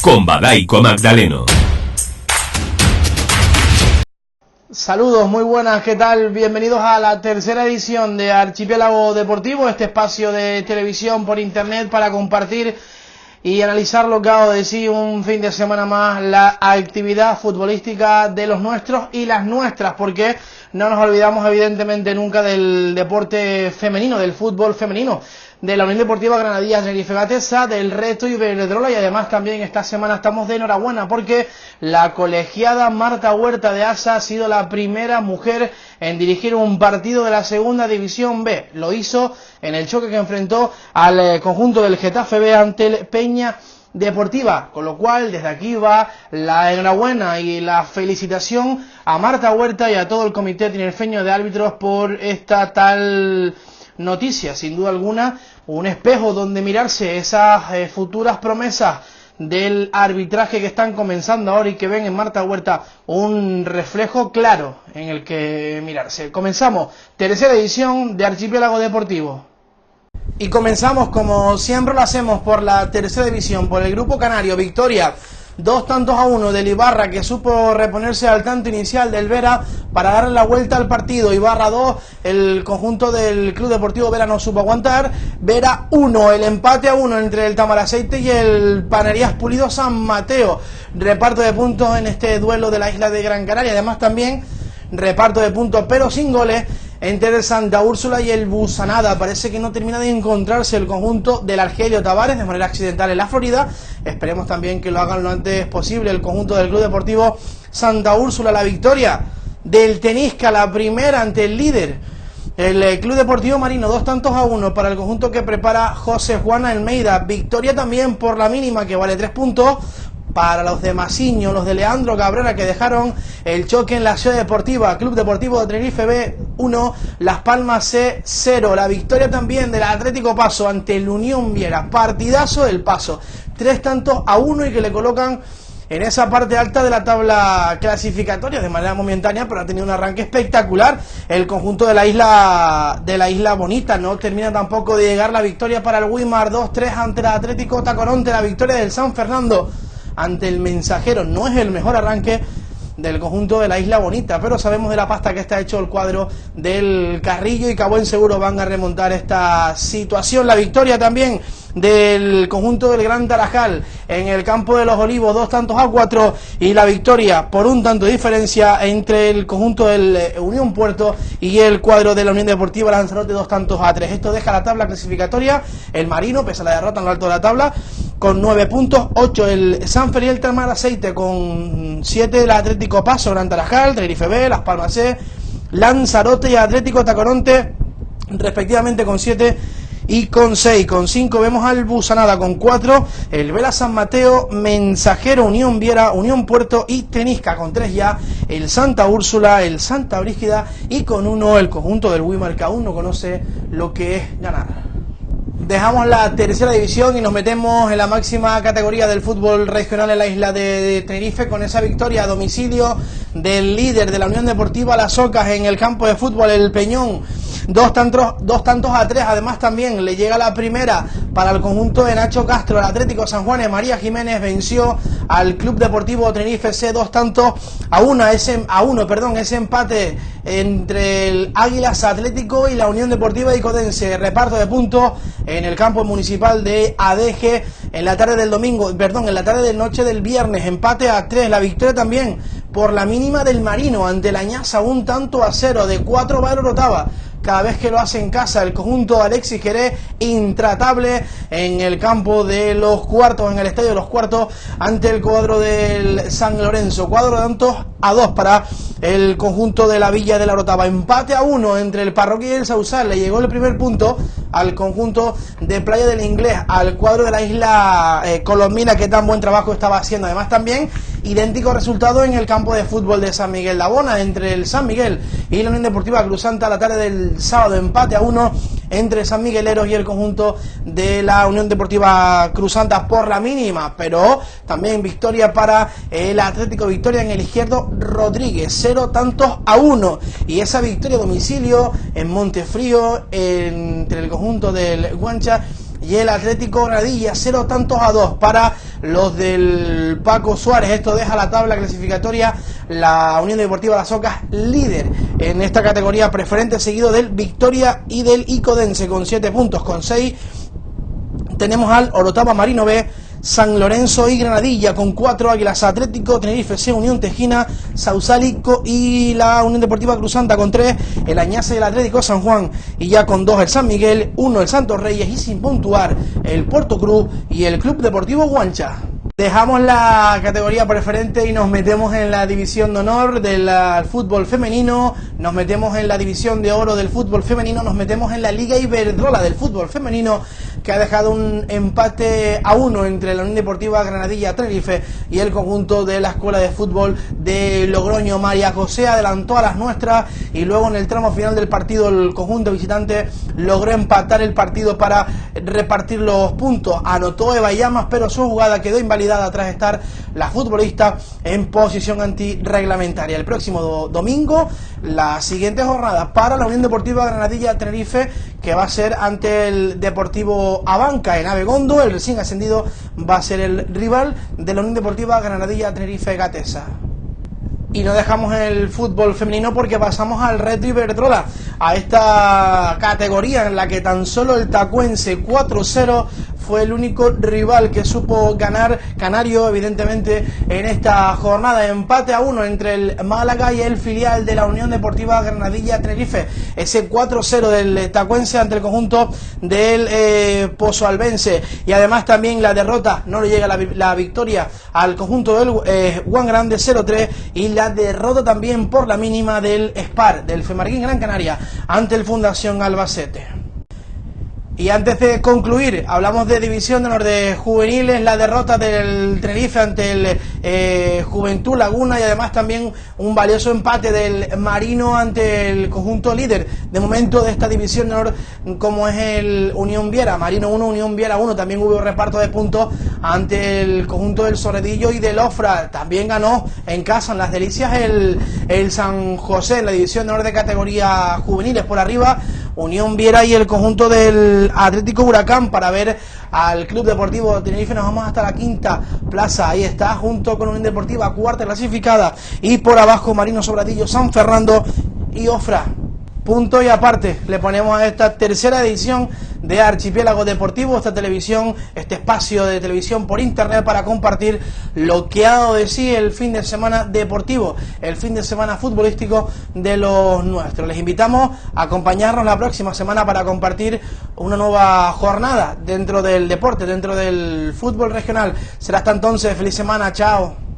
con Badaico Magdaleno. Saludos, muy buenas, ¿qué tal? Bienvenidos a la tercera edición de Archipiélago Deportivo, este espacio de televisión por internet para compartir y analizar lo que hago de sí un fin de semana más, la actividad futbolística de los nuestros y las nuestras, porque no nos olvidamos evidentemente nunca del deporte femenino, del fútbol femenino, de la Unión Deportiva Granadillas Tenerife Gatesa, del Resto Iberdrola, y además también esta semana estamos de enhorabuena porque la colegiada Marta Huerta de Asa ha sido la primera mujer en dirigir un partido de la segunda división B. Lo hizo en el choque que enfrentó al conjunto del Getafe B ante el Peña Deportiva, con lo cual desde aquí va la enhorabuena y la felicitación a Marta Huerta y a todo el comité tinerfeño de árbitros por esta tal noticia, sin duda alguna, un espejo donde mirarse esas futuras promesas del arbitraje que están comenzando ahora y que ven en Marta Huerta un reflejo claro en el que mirarse. Comenzamos, tercera edición de Archipiélago Deportivo. Y comenzamos como siempre lo hacemos por la tercera división, por el grupo canario, victoria 2-1 del Ibarra, que supo reponerse al tanto inicial del Vera para darle la vuelta al partido. Ibarra 2, el conjunto del Club Deportivo Vera no supo aguantar. Vera 1, el empate a 1 entre el Tamaraceite y el Panerías Pulido San Mateo. Reparto de puntos en este duelo de la isla de Gran Canaria. Además también reparto de puntos pero sin goles entre el Santa Úrsula y el Busanada. Parece que no termina de encontrarse el conjunto del Argelio Tavares de manera accidental en la Florida. Esperemos también que lo hagan lo antes posible el conjunto del Club Deportivo Santa Úrsula. La victoria del Tenisca, la primera ante el líder, el Club Deportivo Marino, 2-1 para el conjunto que prepara José Juan Almeida. Victoria también por la mínima, que vale 3 puntos para los de Masiño, los de Leandro Cabrera, que dejaron el choque en la Ciudad Deportiva. Club Deportivo de Tenerife B 1, Las Palmas C 0. La victoria también del Atlético Paso ante el Unión Viera, partidazo del Paso, 3-1 y que le colocan en esa parte alta de la tabla clasificatoria de manera momentánea, pero ha tenido un arranque espectacular el conjunto de la isla Bonita. No termina tampoco de llegar la victoria para el Wimar, 2-3 ante el Atlético Tacoronte. La victoria del San Fernando ante el Mensajero. No es el mejor arranque del conjunto de la Isla Bonita, pero sabemos de la pasta que está hecho el cuadro del Carrillo y que a buen seguro van a remontar esta situación. La victoria también del conjunto del Gran Tarajal en el campo de los Olivos, 2-4, y la victoria por un tanto de diferencia entre el conjunto del Unión Puerto y el cuadro de la Unión Deportiva Lanzarote, 2-3. Esto deja la tabla clasificatoria, el Marino, pese a la derrota en lo alto de la tabla, con 9 puntos, 8 el San Feliel Tamaraceite, con 7 el Atlético Paso, Gran Tarajal, Tenerife B, Las Palmas C, Lanzarote y Atlético Tacoronte, respectivamente con 7 y con 6. Con 5 vemos al Busanada, con 4 el Vela San Mateo, Mensajero, Unión Viera, Unión Puerto y Tenisca, con 3 ya el Santa Úrsula, el Santa Brígida, y con 1 el conjunto del Wimar, que aún no conoce lo que es ganar. Dejamos la tercera división y nos metemos en la máxima categoría del fútbol regional en la isla de Tenerife, con esa victoria a domicilio del líder de la Unión Deportiva Las Ocas en el campo de fútbol, el Peñón, 2-3. Además también le llega la primera para el conjunto de Nacho Castro. El Atlético San Juan de María Jiménez venció al Club Deportivo Tenerife C 2-1. Ese empate entre el Águilas Atlético y la Unión Deportiva Icodense. Reparto de puntos en el campo municipal de Adeje en la tarde del noche del viernes. Empate a 3. La victoria también por la mínima del Marino ante la Ñasa, 1-0. De 4 va el Orotava. Cada vez que lo hace en casa el conjunto de Alexis Jerez, intratable en el campo de los Cuartos, en el estadio de los Cuartos, ante el cuadro del San Lorenzo. 4-2 para el conjunto de la Villa de la Orotava. Empate a 1 entre el Parroquia y el Sausal. Le llegó el primer punto al conjunto de Playa del Inglés, al cuadro de la isla Colombina, que tan buen trabajo estaba haciendo. Además también idéntico resultado en el campo de fútbol de San Miguel de Abona, entre el San Miguel y la Unión Deportiva Cruzanta, la tarde del sábado. Empate a 1 entre San Migueleros y el conjunto de la Unión Deportiva Cruzanta por la mínima, pero también victoria para el Atlético, victoria en el Izquierdo Rodríguez, 0-1, y esa victoria a domicilio en Montefrío entre el conjunto del Guancha y el Atlético Granadilla, 0-2 para los del Paco Suárez. Esto deja la tabla clasificatoria la Unión Deportiva Las Ocas líder en esta categoría preferente, seguido del Victoria y del Icodense con 7 puntos. Con 6 tenemos al Orotava Marino B, San Lorenzo y Granadilla con 4, Águilas Atlético, Tenerife C, Unión Tejina, Sausálico y la Unión Deportiva Cruzanta con 3, el Añase y el Atlético San Juan, y ya con 2 el San Miguel, 1 el Santos Reyes y sin puntuar el Puerto Cruz y el Club Deportivo Guancha. Dejamos la categoría preferente y nos metemos en la división de honor del fútbol femenino, nos metemos en la división de oro del fútbol femenino, nos metemos en la Liga Iberdrola del fútbol femenino, que ha dejado un empate a 1 entre la Unión Deportiva Granadilla Tenerife y el conjunto de la Escuela de Fútbol de Logroño. María José adelantó a las nuestras y luego en el tramo final del partido el conjunto visitante logró empatar el partido para repartir los puntos. Anotó Eva Llamas, pero su jugada quedó invalidada tras estar la futbolista en posición antirreglamentaria. El próximo domingo, la siguiente jornada para la Unión Deportiva Granadilla Tenerife, que va a ser ante el Deportivo Abanca en Abegondo. El recién ascendido va a ser el rival de la Unión Deportiva Granadilla Tenerife Gatesa. Y no dejamos el fútbol femenino porque pasamos al Reto Iberdrola, a esta categoría en la que tan solo el Tacuense 4-0 fue el único rival que supo ganar Canario, evidentemente, en esta jornada. Empate a 1 entre el Málaga y el filial de la Unión Deportiva Granadilla Tenerife. Ese 4-0 del Tacuense ante el conjunto del Pozoalbense. Y además también la derrota, no le llega la victoria al conjunto del Juan Grande 0-3, y la derrota también por la mínima del Spar, del Femarguín Gran Canaria, ante el Fundación Albacete. Y antes de concluir, hablamos de División de Honor de Juveniles, la derrota del Tenerife ante el Juventud Laguna, y además también un valioso empate del Marino ante el conjunto líder de momento de esta División de Honor, como es el Unión Viera. Marino 1, Unión Viera 1, también hubo reparto de puntos ante el conjunto del Soredillo y del Ofra. También ganó en casa, en Las Delicias, el San José en la División de Honor de categoría juveniles. Por arriba, Unión Viera y el conjunto del Atlético Huracán. Para ver al Club Deportivo Tenerife nos vamos hasta la quinta plaza, ahí está, junto con Unión Deportiva, cuarta clasificada, y por abajo Marino Sobradillo, San Fernando y Ofra. Punto y aparte le ponemos a esta tercera edición de Archipiélago Deportivo, esta televisión, este espacio de televisión por internet para compartir lo que ha dado de sí el fin de semana deportivo, el fin de semana futbolístico de los nuestros. Les invitamos a acompañarnos la próxima semana para compartir una nueva jornada dentro del deporte, dentro del fútbol regional. Será hasta entonces, feliz semana, chao.